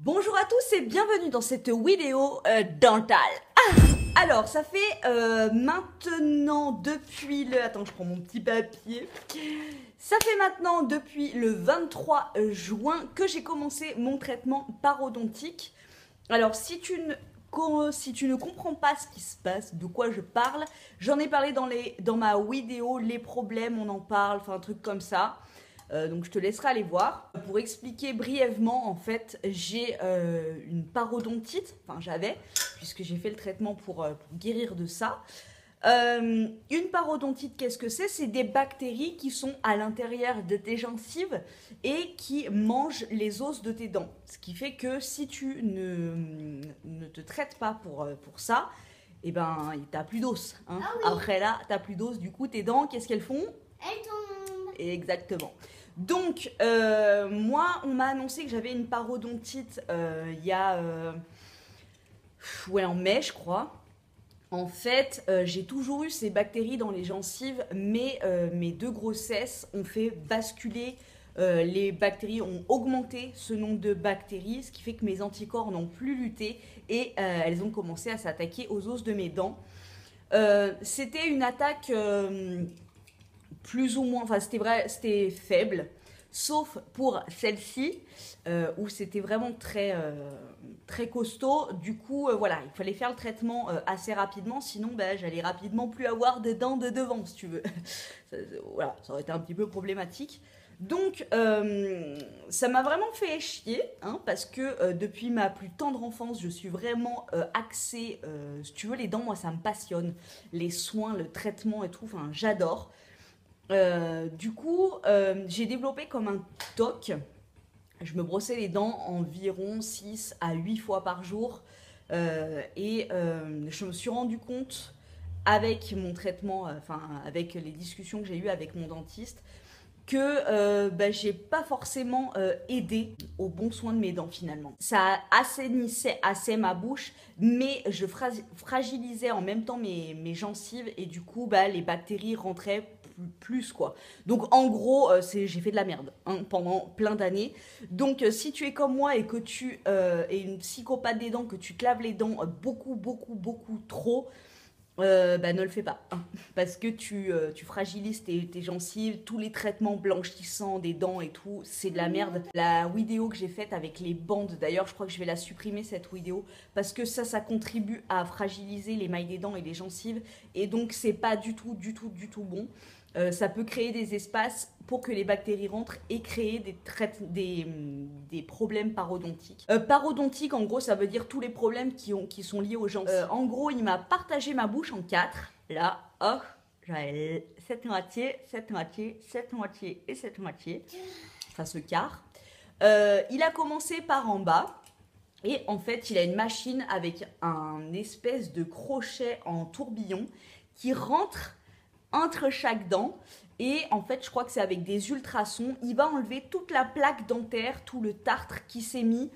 Bonjour à tous et bienvenue dans cette vidéo dentale. Alors, ça fait maintenant depuis le... Attends, je prends mon petit papier. Ça fait maintenant depuis le 23 juin que j'ai commencé mon traitement parodontique. Alors, si tu ne comprends pas ce qui se passe, de quoi je parle, j'en ai parlé dans ma vidéo, les problèmes, on en parle, enfin un truc comme ça. Donc je te laisserai aller voir. Pour expliquer brièvement, en fait, j'ai une parodontite, enfin j'avais, puisque j'ai fait le traitement pour guérir de ça. Une parodontite, qu'est-ce que c'est? C'est des bactéries qui sont à l'intérieur de tes gencives et qui mangent les os de tes dents. Ce qui fait que si tu ne te traites pas pour ça, eh ben, t'as plus d'os. Hein. Ah oui. Après là, t'as plus d'os, du coup tes dents, qu'est-ce qu'elles font? Elles tombent. Exactement. Donc, moi, on m'a annoncé que j'avais une parodontite il y a... en mai, je crois. En fait, j'ai toujours eu ces bactéries dans les gencives, mais mes deux grossesses ont fait basculer, les bactéries ont augmenté ce nombre de bactéries, ce qui fait que mes anticorps n'ont plus lutté et elles ont commencé à s'attaquer aux os de mes dents. C'était une attaque plus ou moins, enfin c'était faible, sauf pour celle-ci où c'était vraiment très costaud. Du coup, voilà, il fallait faire le traitement assez rapidement, sinon j'allais rapidement plus avoir de dents de devant, si tu veux. Voilà, ça aurait été un petit peu problématique. Donc, ça m'a vraiment fait chier, hein, parce que depuis ma plus tendre enfance, je suis vraiment axée, si tu veux, les dents, moi, ça me passionne. Les soins, le traitement et tout, enfin, j'adore. Du coup, j'ai développé comme un TOC. Je me brossais les dents environ 6 à 8 fois par jour. Je me suis rendu compte avec mon traitement, avec les discussions que j'ai eues avec mon dentiste, que j'ai pas forcément aidé au bon soin de mes dents finalement. Ça assainissait assez ma bouche, mais je fragilisais en même temps mes gencives et du coup les bactéries rentraient plus quoi. Donc en gros, j'ai fait de la merde hein, pendant plein d'années. Donc si tu es comme moi et que tu es une psychopathe des dents, que tu te laves les dents beaucoup trop, ne le fais pas, hein, parce que tu fragilises tes gencives, tous les traitements blanchissants des dents et tout, c'est de la merde. La vidéo que j'ai faite avec les bandes, d'ailleurs, je crois que je vais la supprimer cette vidéo, parce que ça contribue à fragiliser les mailles des dents et les gencives, et donc c'est pas du tout bon. Ça peut créer des espaces pour que les bactéries rentrent et créer des problèmes parodontiques. Parodontique, en gros, ça veut dire tous les problèmes qui sont liés aux gencives. En gros, il m'a partagé ma bouche en 4. Là, oh, j'avais cette moitié et cette moitié. Enfin, ce quart. Il a commencé par en bas. Et en fait, il a une machine avec un espèce de crochet en tourbillon qui rentre entre chaque dent. Et en fait, je crois que c'est avec des ultrasons. Il va enlever toute la plaque dentaire, tout le tartre qui s'est mis,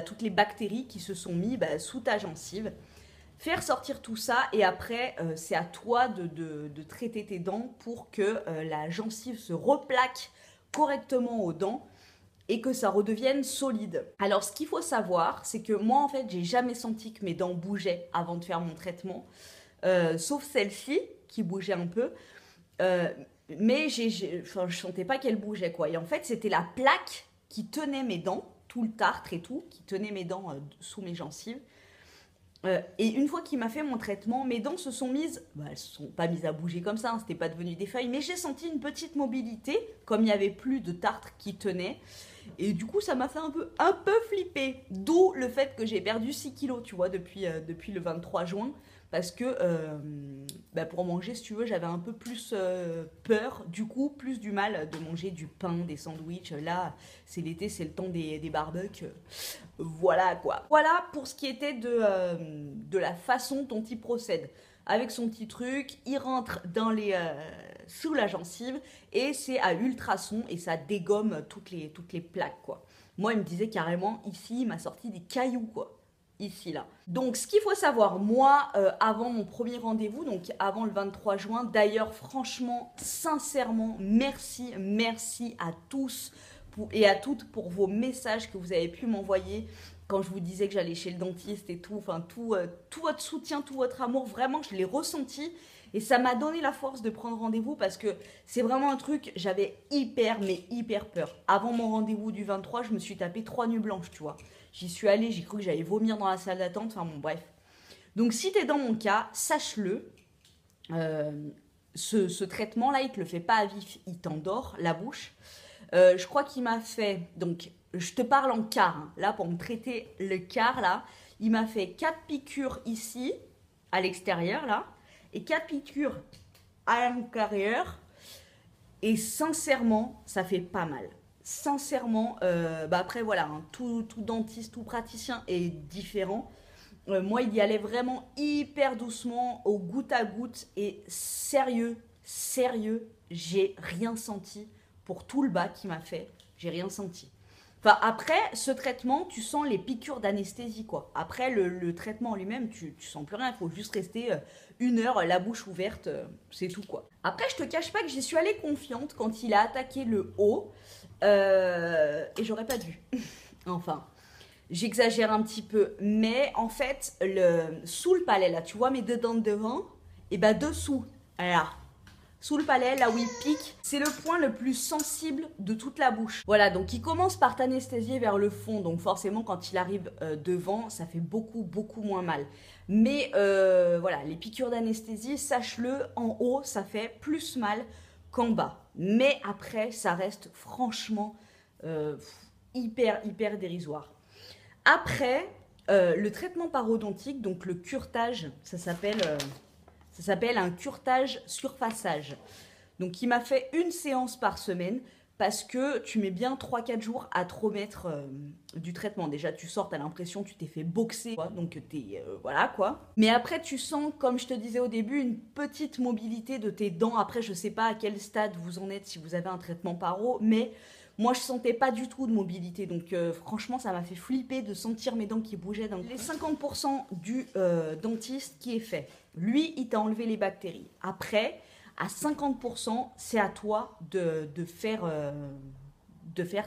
toutes les bactéries qui se sont mis sous ta gencive. Faire sortir tout ça et après, c'est à toi de traiter tes dents pour que la gencive se replaque correctement aux dents et que ça redevienne solide. Alors, ce qu'il faut savoir, c'est que moi, en fait, j'ai jamais senti que mes dents bougeaient avant de faire mon traitement, sauf celle-ci qui bougeait un peu. Mais je sentais pas qu'elle bougeait quoi. Et en fait, c'était la plaque qui tenait mes dents, tout le tartre et tout, qui tenait mes dents sous mes gencives. Et une fois qu'il m'a fait mon traitement, mes dents se sont mises, elles se sont pas mises à bouger comme ça, hein, c'était pas devenu des feuilles, mais j'ai senti une petite mobilité, comme il y avait plus de tartre qui tenait. Et du coup, ça m'a fait un peu flipper. D'où le fait que j'ai perdu 6 kilos, tu vois, depuis le 23 juin. Parce que pour manger, si tu veux, j'avais un peu plus peur, du coup, plus du mal de manger du pain, des sandwichs. Là, c'est l'été, c'est le temps des barbecues. Voilà quoi. Voilà pour ce qui était de la façon dont il procède. Avec son petit truc, il rentre sous la gencive et c'est à ultrasons et ça dégomme toutes les plaques quoi. Moi, il me disait carrément, ici, il m'a sorti des cailloux quoi. Ici, là. Donc, ce qu'il faut savoir, moi, avant mon premier rendez-vous, donc avant le 23 juin, d'ailleurs, franchement, sincèrement, merci à tous et à toutes pour vos messages que vous avez pu m'envoyer quand je vous disais que j'allais chez le dentiste et tout. Enfin, tout votre soutien, tout votre amour, vraiment, je l'ai ressenti. Et ça m'a donné la force de prendre rendez-vous parce que c'est vraiment un truc, j'avais hyper peur. Avant mon rendez-vous du 23, je me suis tapé 3 nuits blanches, tu vois. J'y suis allée, j'ai cru que j'allais vomir dans la salle d'attente. Enfin bon, bref. Donc si t'es dans mon cas, sache-le. Ce traitement-là, il te le fait pas à vif, il t'endort la bouche. Je crois qu'il m'a fait, donc je te parle en quart, hein. Là pour me traiter le quart, là, il m'a fait 4 piqûres ici, à l'extérieur, là, et 4 piqûres à l'intérieur, et sincèrement, ça fait pas mal. Sincèrement, après voilà, hein, tout dentiste, tout praticien est différent. Moi, il y allait vraiment hyper doucement, au goutte à goutte, et sérieux, j'ai rien senti pour tout le bas qu'il m'a fait. J'ai rien senti. Enfin, après, ce traitement, tu sens les piqûres d'anesthésie, quoi. Après, le traitement en lui-même, tu sens plus rien. Il faut juste rester 1 heure, la bouche ouverte, c'est tout, quoi. Après, je te cache pas que j'y suis allée confiante quand il a attaqué le haut. Et j'aurais pas dû. Enfin... J'exagère un petit peu, mais en fait, sous le palais, là, tu vois mes deux dents de devant, et ben dessous, là, sous le palais, là où il pique, c'est le point le plus sensible de toute la bouche. Voilà, donc il commence par t'anesthésier vers le fond, donc forcément, quand il arrive devant, ça fait beaucoup moins mal. Mais voilà, les piqûres d'anesthésie, sache-le, en haut, ça fait plus mal qu'en bas. Mais après, ça reste franchement hyper dérisoire. Après, le traitement parodontique, donc le curetage, ça s'appelle un curetage surfaçage. Donc, il m'a fait une séance par semaine parce que tu mets bien 3-4 jours à te remettre du traitement. Déjà, tu sors, tu as l'impression que tu t'es fait boxer, quoi, donc t'es... voilà, quoi. Mais après, tu sens, comme je te disais au début, une petite mobilité de tes dents. Après, je sais pas à quel stade vous en êtes si vous avez un traitement paro, mais... Moi, je sentais pas du tout de mobilité, donc franchement, ça m'a fait flipper de sentir mes dents qui bougeaient. Donc, les 50% du dentiste qui est fait. Lui, il t'a enlevé les bactéries. Après, à 50%, c'est à toi de faire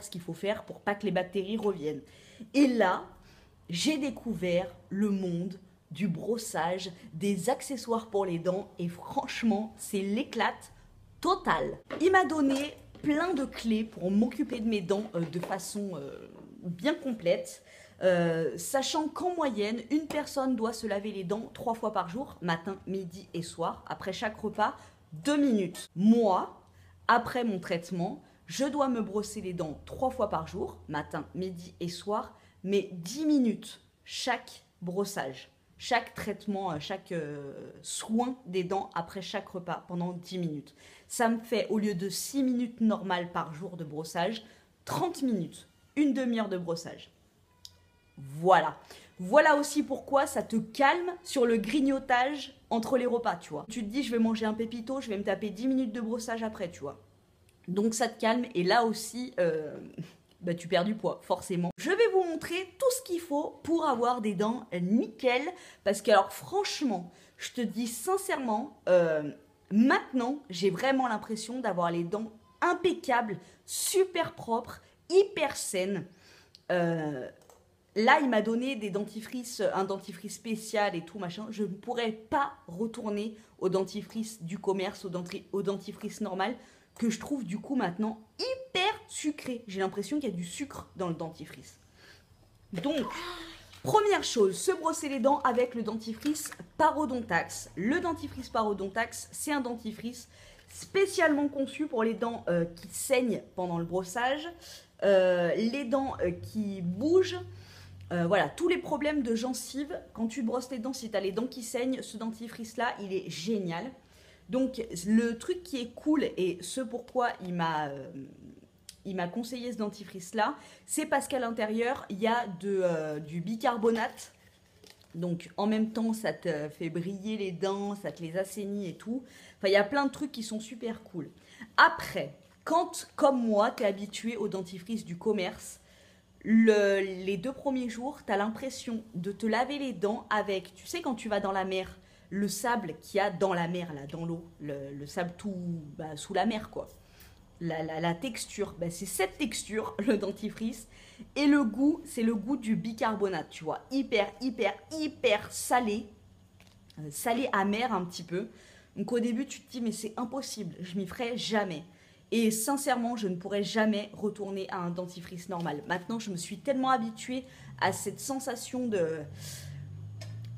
ce qu'il faut faire pour pas que les bactéries reviennent. Et là, j'ai découvert le monde du brossage, des accessoires pour les dents, et franchement, c'est l'éclate totale. Il m'a donné plein de clés pour m'occuper de mes dents de façon bien complète, sachant qu'en moyenne, une personne doit se laver les dents 3 fois par jour, matin, midi et soir, après chaque repas, 2 minutes. Moi, après mon traitement, je dois me brosser les dents 3 fois par jour, matin, midi et soir, mais 10 minutes chaque brossage. Chaque traitement, chaque soin des dents après chaque repas pendant 10 minutes. Ça me fait, au lieu de 6 minutes normales par jour de brossage, 30 minutes, une demi-heure de brossage. Voilà. Voilà aussi pourquoi ça te calme sur le grignotage entre les repas, tu vois. Tu te dis, je vais manger un pépito, je vais me taper 10 minutes de brossage après, tu vois. Donc ça te calme, et là aussi... tu perds du poids, forcément. Je vais vous montrer tout ce qu'il faut pour avoir des dents nickel. Parce que, alors, franchement, je te dis sincèrement, maintenant, j'ai vraiment l'impression d'avoir les dents impeccables, super propres, hyper saines. Là, il m'a donné des dentifrices, un dentifrice spécial et tout, machin. Je ne pourrais pas retourner au dentifrice du commerce, au dentifrice normal, que je trouve du coup maintenant hyper sucré. J'ai l'impression qu'il y a du sucre dans le dentifrice. Donc, première chose, se brosser les dents avec le dentifrice Parodontax. Le dentifrice Parodontax, c'est un dentifrice spécialement conçu pour les dents qui saignent pendant le brossage, les dents qui bougent. Voilà, tous les problèmes de gencives, quand tu brosses les dents, si tu as les dents qui saignent, ce dentifrice-là, il est génial. Donc, le truc qui est cool, et ce pourquoi il m'a conseillé ce dentifrice-là, c'est parce qu'à l'intérieur, il y a du bicarbonate. Donc, en même temps, ça te fait briller les dents, ça te les assainit et tout. Enfin, il y a plein de trucs qui sont super cool. Après, quand, comme moi, tu es habitué au dentifrice du commerce, les 2 premiers jours, tu as l'impression de te laver les dents avec, tu sais, quand tu vas dans la mer, le sable qu'il y a dans la mer, là, dans l'eau, le sable tout sous la mer, quoi. la texture, ben, c'est cette texture, le dentifrice. Et le goût, c'est le goût du bicarbonate, tu vois. Hyper, hyper, hyper salé. Salé amer un petit peu. Donc au début, tu te dis, mais c'est impossible, je m'y ferai jamais. Et sincèrement, je ne pourrais jamais retourner à un dentifrice normal. Maintenant, je me suis tellement habituée à cette sensation de...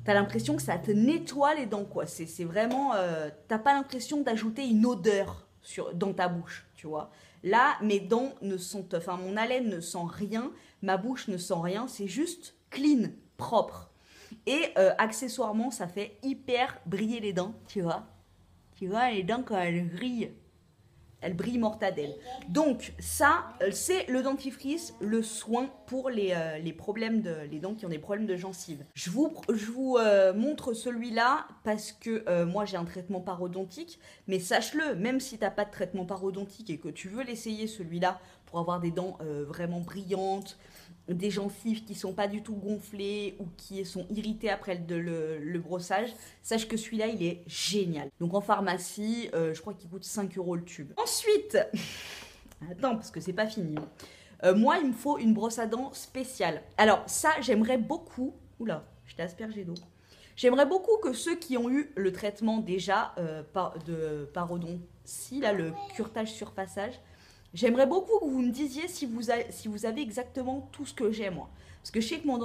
T'as l'impression que ça te nettoie les dents, quoi. C'est vraiment... t'as pas l'impression d'ajouter une odeur dans ta bouche, tu vois. Là, mes dents ne sentent... Enfin, mon haleine ne sent rien, ma bouche ne sent rien. C'est juste clean, propre. Et accessoirement, ça fait hyper briller les dents, tu vois. Tu vois, les dents, quand elles brillent mortadelle. Donc, ça, c'est le dentifrice, le soin pour les problèmes les dents qui ont des problèmes de gencives. Je vous montre celui-là parce que moi, j'ai un traitement parodontique. Mais sache-le, même si tu n'as pas de traitement parodontique et que tu veux l'essayer, celui-là, pour avoir des dents vraiment brillantes, des gencives qui sont pas du tout gonflées ou qui sont irritées après le brossage, sache que celui-là, il est génial. Donc en pharmacie, je crois qu'il coûte 5 € le tube. Ensuite, attends, parce que c'est pas fini. Moi, il me faut une brosse à dents spéciale. Alors ça, j'aimerais beaucoup... Oula, je t'ai aspergé d'eau. J'aimerais beaucoup que ceux qui ont eu le traitement déjà de parodontie, là, le curetage surfaçage, j'aimerais beaucoup que vous me disiez si vous avez exactement tout ce que j'ai, moi. Parce que je sais que mon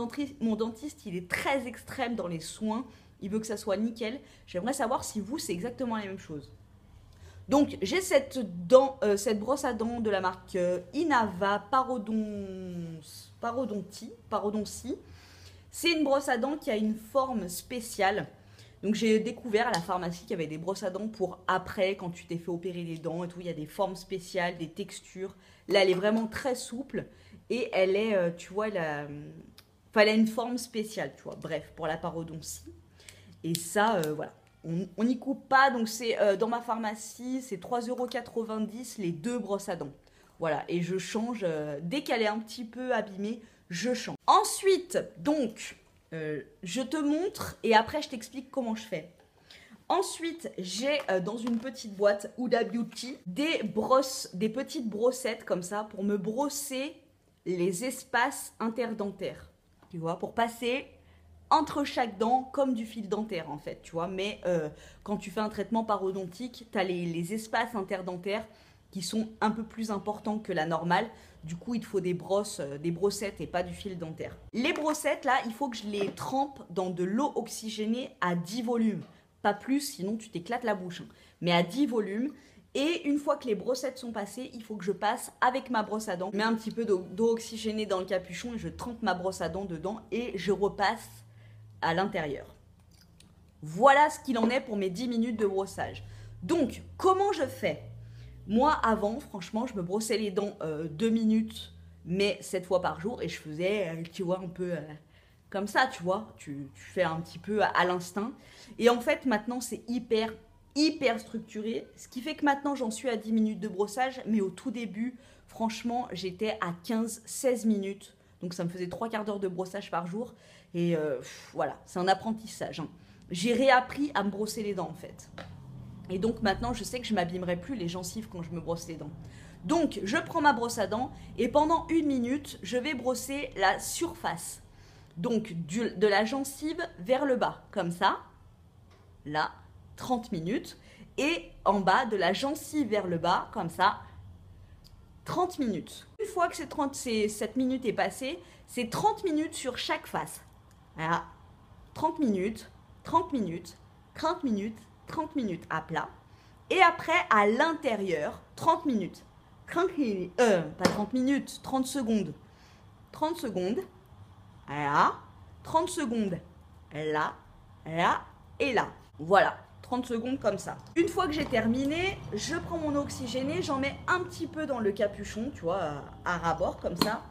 dentiste, il est très extrême dans les soins. Il veut que ça soit nickel. J'aimerais savoir si vous, c'est exactement la même chose. Donc, j'ai cette brosse à dents de la marque Inava Parodontie. C'est une brosse à dents qui a une forme spéciale. Donc j'ai découvert à la pharmacie qu'il y avait des brosses à dents pour après, quand tu t'es fait opérer les dents et tout. Il y a des formes spéciales, des textures. Là, elle est vraiment très souple et elle est, tu vois, elle a une forme spéciale, tu vois. Bref, pour la parodontie. Et ça, voilà. On n'y coupe pas, donc c'est dans ma pharmacie, c'est 3,90 € les 2 brosses à dents. Voilà, et je change, dès qu'elle est un petit peu abîmée, je change. Ensuite, donc... je te montre et après je t'explique comment je fais. Ensuite, j'ai dans une petite boîte Huda Beauty des petites brossettes comme ça pour me brosser les espaces interdentaires. Tu vois, pour passer entre chaque dent comme du fil dentaire en fait, tu vois. Mais quand tu fais un traitement parodontique, tu as les espaces interdentaires qui sont un peu plus importants que la normale. Du coup, il te faut des brossettes et pas du fil dentaire. Les brossettes, là, il faut que je les trempe dans de l'eau oxygénée à 10 volumes. Pas plus, sinon tu t'éclates la bouche. Mais à 10 volumes. Et une fois que les brossettes sont passées, il faut que je passe avec ma brosse à dents. Je mets un petit peu d'eau oxygénée dans le capuchon et je trempe ma brosse à dents dedans et je repasse à l'intérieur. Voilà ce qu'il en est pour mes 10 minutes de brossage. Donc, comment je fais ? Moi, avant, franchement, je me brossais les dents 2 minutes, mais 7 fois par jour. Et je faisais, tu vois, un peu comme ça, tu vois. Tu fais un petit peu à l'instinct. Et en fait, maintenant, c'est hyper structuré. Ce qui fait que maintenant, j'en suis à 10 minutes de brossage. Mais au tout début, franchement, j'étais à 15-16 minutes. Donc, ça me faisait 3/4 d'heure de brossage par jour. Et voilà, c'est un apprentissage. Hein. J'ai réappris à me brosser les dents, en fait. Et donc maintenant, je sais que je ne m'abîmerai plus les gencives quand je me brosse les dents. Donc, je prends ma brosse à dents et pendant 1 minute, je vais brosser la surface. Donc, de la gencive vers le bas, comme ça. Là, 30 minutes. Et en bas, de la gencive vers le bas, comme ça, 30 minutes. Une fois que cette minute est passée, c'est 30 minutes sur chaque face. Voilà. 30 minutes, 30 minutes, 30 minutes, 30 minutes à plat. Et après, à l'intérieur, 30 minutes. Pas 30 minutes, 30 secondes. 30 secondes. Là. 30 secondes. Là, là et là. Voilà. 30 secondes comme ça. Une fois que j'ai terminé, je prends mon eau oxygénée, j'en mets un petit peu dans le capuchon, tu vois, à ras-bord comme ça.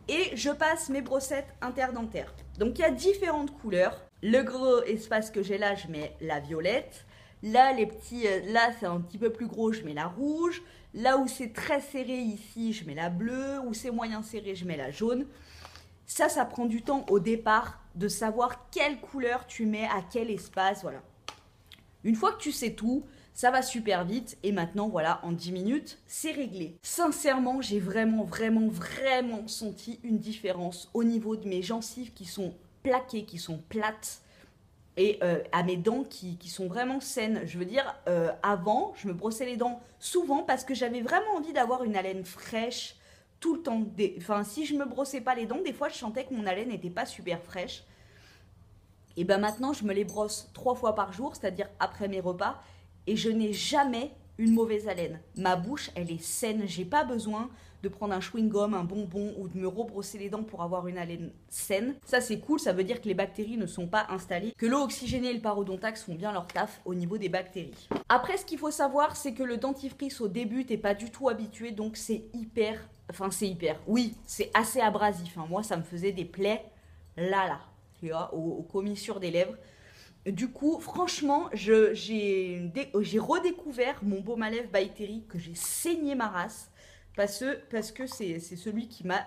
Et je passe mes brossettes interdentaires. Donc il y a différentes couleurs. Le gros espace que j'ai là, je mets la violette. Là, là c'est un petit peu plus gros, je mets la rouge. Là où c'est très serré ici, je mets la bleue. Où c'est moyen serré, je mets la jaune. Ça prend du temps au départ de savoir quelle couleur tu mets à quel espace, voilà. Une fois que tu sais tout, Ça va super vite et maintenant voilà, en 10 minutes, c'est réglé. Sincèrement, j'ai vraiment senti une différence au niveau de mes gencives qui sont plaquées, qui sont plates et à mes dents qui sont vraiment saines. Je veux dire, avant, je me brossais les dents souvent parce que j'avais vraiment envie d'avoir une haleine fraîche tout le temps. Enfin, si je me brossais pas les dents, des fois je sentais que mon haleine n'était pas super fraîche. Et ben maintenant, je me les brosse 3 fois par jour, c'est-à-dire après mes repas, et je n'ai jamais une mauvaise haleine. Ma bouche, elle est saine. J'ai pas besoin de prendre un chewing-gum, un bonbon ou de me rebrosser les dents pour avoir une haleine saine. Ça, c'est cool. Ça veut dire que les bactéries ne sont pas installées, que l'eau oxygénée et le parodontax font bien leur taf au niveau des bactéries. Après, ce qu'il faut savoir, c'est que le dentifrice au début, t'es pas du tout habitué, donc c'est hyper... Enfin, c'est hyper... Oui, c'est assez abrasif. Hein. Moi, ça me faisait des plaies là, tu vois, aux commissures des lèvres. Du coup, franchement, j'ai redécouvert mon baume à lèvres by Terry que j'ai saigné ma race parce que c'est celui qui m'a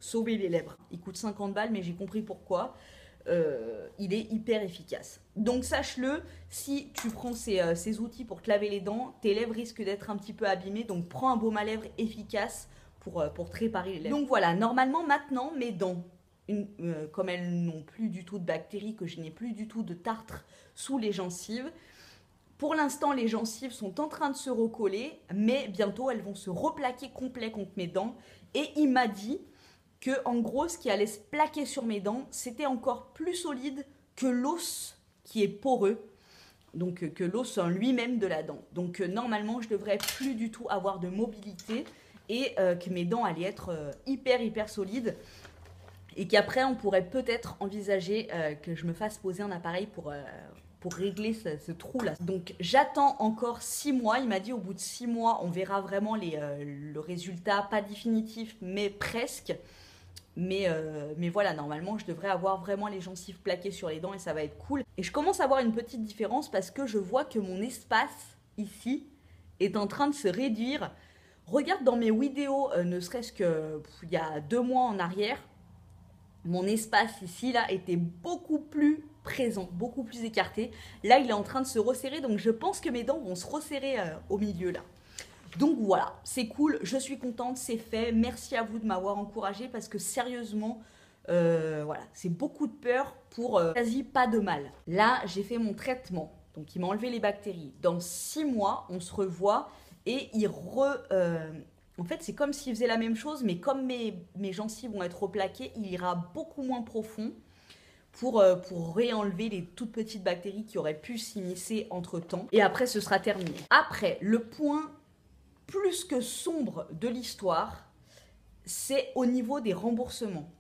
sauvé les lèvres. Il coûte 50 balles, mais j'ai compris pourquoi. Il est hyper efficace. Donc sache-le, si tu prends ces outils pour te laver les dents, tes lèvres risquent d'être un petit peu abîmées. Donc prends un baume à lèvres efficace pour te réparer les lèvres. Donc voilà, normalement maintenant mes dents, comme elles n'ont plus du tout de bactéries, que je n'ai plus du tout de tartre sous les gencives. Pour l'instant, les gencives sont en train de se recoller, mais bientôt elles vont se replaquer complet contre mes dents. Et il m'a dit que, en gros, ce qui allait se plaquer sur mes dents, c'était encore plus solide que l'os qui est poreux, donc que l'os en lui-même de la dent. Donc normalement, je devrais plus du tout avoir de mobilité et que mes dents allaient être hyper solides. Et qu'après, on pourrait peut-être envisager que je me fasse poser un appareil pour régler ce trou-là. Donc, j'attends encore 6 mois. Il m'a dit au bout de 6 mois, on verra vraiment le résultat, pas définitif, mais presque. Mais voilà, normalement, je devrais avoir vraiment les gencives plaquées sur les dents et ça va être cool. Et je commence à avoir une petite différence parce que je vois que mon espace, ici, est en train de se réduire. Regarde dans mes vidéos, ne serait-ce qu'il y a 2 mois en arrière, mon espace ici, là, était beaucoup plus présent, beaucoup plus écarté. Là, il est en train de se resserrer, donc je pense que mes dents vont se resserrer au milieu, là. Donc voilà, c'est cool, je suis contente, c'est fait. Merci à vous de m'avoir encouragée parce que sérieusement, voilà, c'est beaucoup de peur pour quasi pas de mal. Là, j'ai fait mon traitement, donc il m'a enlevé les bactéries. Dans 6 mois, on se revoit et en fait, c'est comme s'il faisait la même chose, mais comme mes gencives vont être replaquées, il ira beaucoup moins profond pour réenlever les toutes petites bactéries qui auraient pu s'immiscer entre-temps. Et après, ce sera terminé. Après, le point plus que sombre de l'histoire, c'est au niveau des remboursements.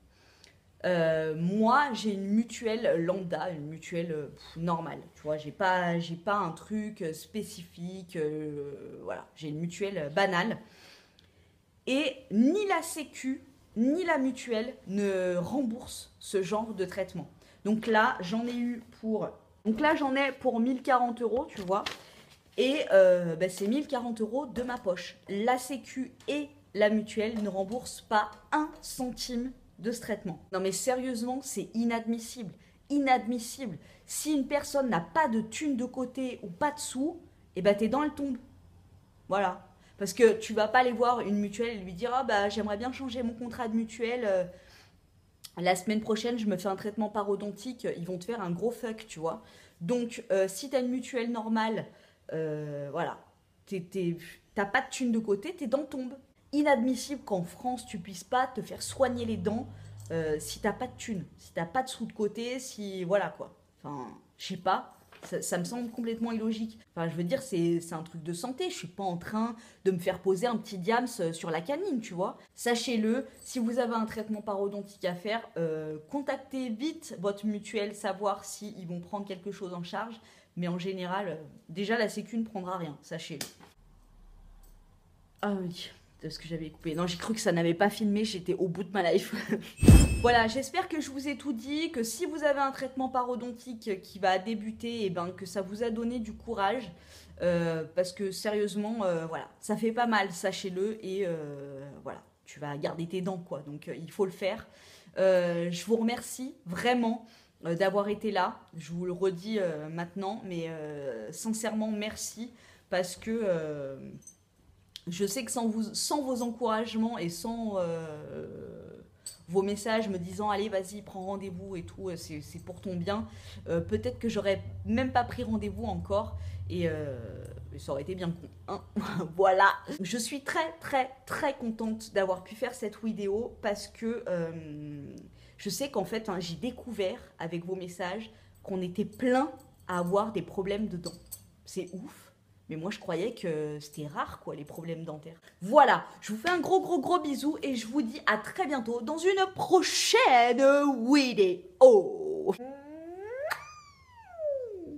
Moi, j'ai une mutuelle lambda, une mutuelle normale. Tu vois, j'ai pas un truc spécifique. Voilà, j'ai une mutuelle banale. Et ni la Sécu, ni la mutuelle ne remboursent ce genre de traitement. Donc là, j'en ai pour 1040 €, tu vois. Et c'est 1040 € de ma poche. La Sécu et la mutuelle ne remboursent pas 1 centime de ce traitement. Non mais sérieusement, c'est inadmissible. Inadmissible. Si une personne n'a pas de thune de côté ou pas de sous, et ben t'es dans le tombe. Voilà. Parce que tu vas pas aller voir une mutuelle et lui dire « Ah bah j'aimerais bien changer mon contrat de mutuelle. La semaine prochaine, je me fais un traitement parodontique. » Ils vont te faire un gros fuck, tu vois. Donc, si tu as une mutuelle normale, voilà, t'as pas de thune de côté, t'es dans le tombe. Inadmissible qu'en France, tu puisses pas te faire soigner les dents si t'as pas de thune, si t'as pas de sous de côté, si... Voilà, quoi. Enfin, je sais pas. Ça me semble complètement illogique. Enfin, je veux dire, c'est un truc de santé. Je suis pas en train de me faire poser un petit diams sur la canine, tu vois. Sachez-le, si vous avez un traitement parodontique à faire, contactez vite votre mutuelle, savoir s'ils vont prendre quelque chose en charge. Mais en général, déjà la Sécu ne prendra rien, sachez-le. Ah oui, de ce que j'avais coupé. Non, j'ai cru que ça n'avait pas filmé, j'étais au bout de ma life. Voilà, j'espère que je vous ai tout dit, que si vous avez un traitement parodontique qui va débuter, et ben, que ça vous a donné du courage. Parce que sérieusement, voilà, ça fait pas mal, sachez-le. Et voilà, tu vas garder tes dents, quoi. Donc il faut le faire. Je vous remercie vraiment d'avoir été là. Je vous le redis maintenant, mais sincèrement, merci. Parce que je sais que sans vos encouragements et sans vos messages me disant allez vas-y prends rendez-vous et tout, c'est pour ton bien, peut-être que j'aurais même pas pris rendez-vous encore et ça aurait été bien con, hein. Voilà, je suis très très très contente d'avoir pu faire cette vidéo parce que je sais qu'en fait hein, j'ai découvert avec vos messages qu'on était plein à avoir des problèmes de dents. C'est ouf. Mais moi, je croyais que c'était rare, quoi, les problèmes dentaires. Voilà, je vous fais un gros, gros, gros bisou et je vous dis à très bientôt dans une prochaine vidéo.